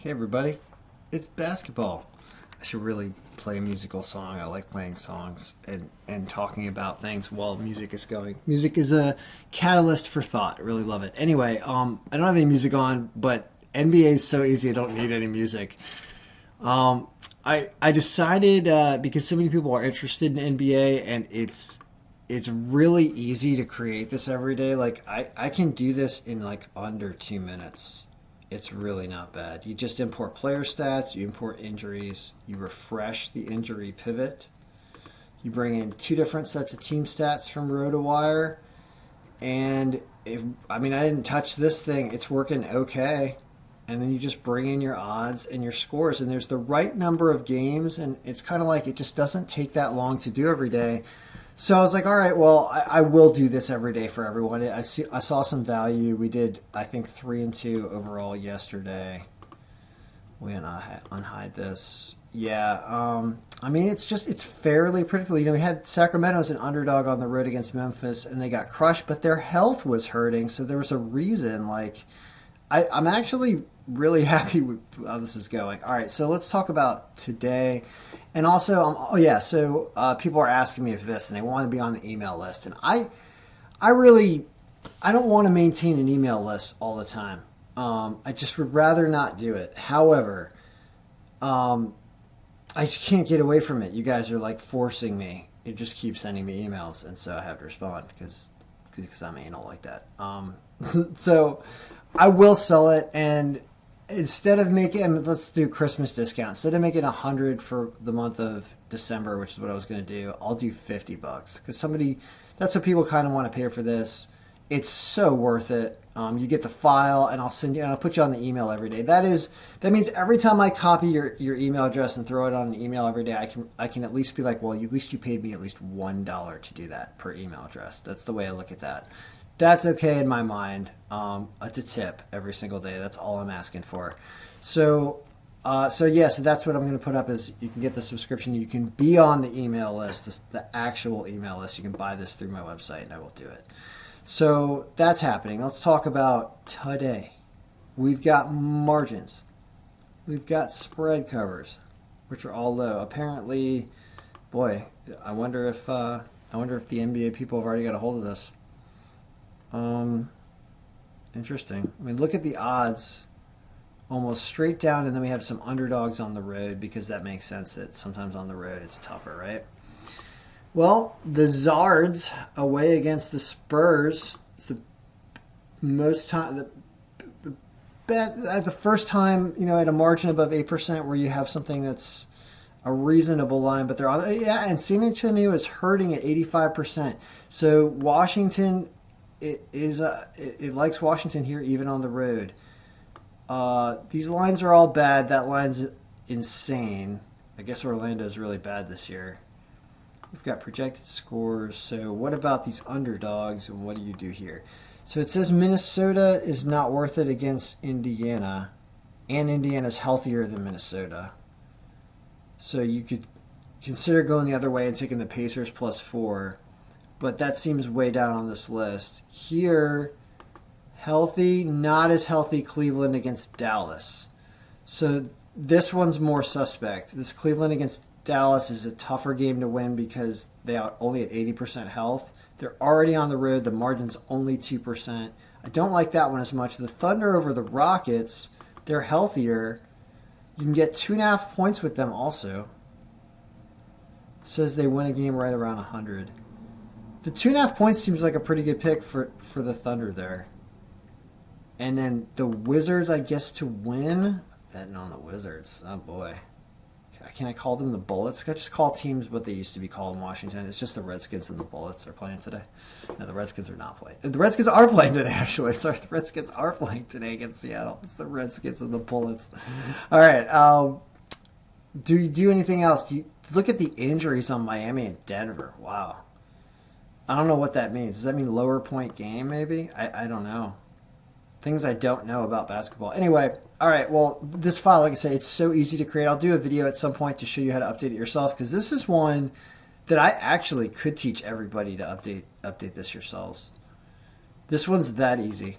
Hey everybody, it's basketball. I should really play a musical song. I like playing songs and talking about things while music is going. Music is a catalyst for thought. I really love it. Anyway, I don't have any music on, but NBA is so easy I don't need any music. I decided because so many people are interested in NBA and it's really easy to create this every day. Like I can do this in like under 2 minutes. It's really not bad. You just import player stats, you import injuries, you refresh the injury pivot, you bring in two different sets of team stats from RotoWire, and I didn't touch this thing, it's working okay. And then you just bring in your odds and your scores, and there's the right number of games, and it's kind of like it just doesn't take that long to do every day. So I was like, all right, well, I will do this every day for everyone. I saw some value. We did, I think, 3-2 overall yesterday. We unhide this. Yeah, it's fairly predictable. You know, we had Sacramento as an underdog on the road against Memphis, and they got crushed, but their health was hurting, so there was a reason. Like, I'm actually really happy with how this is going. All right, so let's talk about today. And also, people are asking me if this, and they want to be on the email list. And I don't want to maintain an email list all the time. I just would rather not do it. However, I just can't get away from it. You guys are like forcing me. You just keep sending me emails, and so I have to respond because I'm anal like that. So I will sell it, and instead of making, let's do Christmas discount. Instead of making 100 for the month of December, which is what I was going to do, I'll do $50 because that's what people kind of want to pay for this. It's so worth it. You get the file, and I'll put you on the email every day. That means every time I copy your email address and throw it on an email every day, I can at least be like, well, at least you paid me at least $1 to do that per email address. That's the way I look at that. That's okay in my mind. It's a tip every single day. That's all I'm asking for. So that's what I'm going to put up is you can get the subscription. You can be on the email list, the actual email list. You can buy this through my website, and I will do it. So that's happening. Let's talk about today. We've got margins. We've got spread covers, which are all low. Apparently, boy, I wonder if the NBA people have already got a hold of this. Interesting. I mean, look at the odds almost straight down, and then we have some underdogs on the road because that makes sense that sometimes on the road it's tougher, right? Well, the Zards away against the Spurs. It's the most time, the bet at the first time, at a margin above 8% where you have something that's a reasonable line, but they're on. Yeah, and San Antonio is hurting at 85%. So Washington. It likes Washington here even on the road. These lines are all bad. That line's insane. I guess Orlando is really bad this year. We've got projected scores. So what about these underdogs and what do you do here? So it says Minnesota is not worth it against Indiana, and Indiana's healthier than Minnesota. So you could consider going the other way and taking the Pacers +4. But that seems way down on this list. Here, healthy, not as healthy Cleveland against Dallas. So this one's more suspect. This Cleveland against Dallas is a tougher game to win because they are only at 80% health. They're already on the road. The margin's only 2%. I don't like that one as much. The Thunder over the Rockets, they're healthier. You can get 2.5 points with them also. It says they win a game right around 100. The 2.5 points seems like a pretty good pick for the Thunder there. And then the Wizards, I guess, to win. Betting on the Wizards. Oh, boy. Can I call them the Bullets? Can I just call teams what they used to be called in Washington? It's just the Redskins and the Bullets are playing today. No, the Redskins are not playing. The Redskins are playing today, actually. Sorry, the Redskins are playing today against Seattle. It's the Redskins and the Bullets. All right. Do you do anything else? Look at the injuries on Miami and Denver. Wow. I don't know what that means. Does that mean lower point game, maybe? I don't know. Things I don't know about basketball. Anyway, all right, well, this file, like I say, it's so easy to create. I'll do a video at some point to show you how to update it yourself because this is one that I actually could teach everybody to update this yourselves. This one's that easy.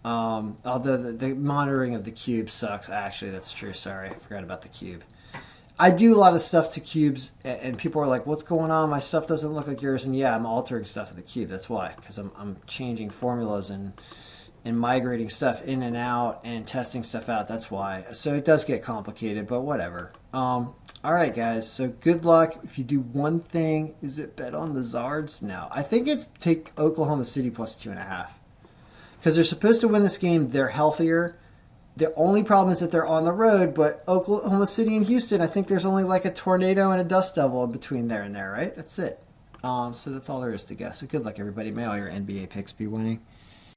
Although the monitoring of the cube sucks. Actually, that's true. Sorry, I forgot about the cube. I do a lot of stuff to cubes, and people are like, "What's going on? My stuff doesn't look like yours." And yeah, I'm altering stuff in the cube. That's why, because I'm changing formulas and migrating stuff in and out and testing stuff out. That's why. So it does get complicated, but whatever. All right, guys. So good luck. If you do one thing, is it bet on the Zards? No, I think it's take Oklahoma City plus 2.5 because they're supposed to win this game. They're healthier. The only problem is that they're on the road, but Oklahoma City and Houston, I think there's only like a tornado and a dust devil between there and there, right? That's it. So that's all there is to go. So good luck, everybody. May all your NBA picks be winning.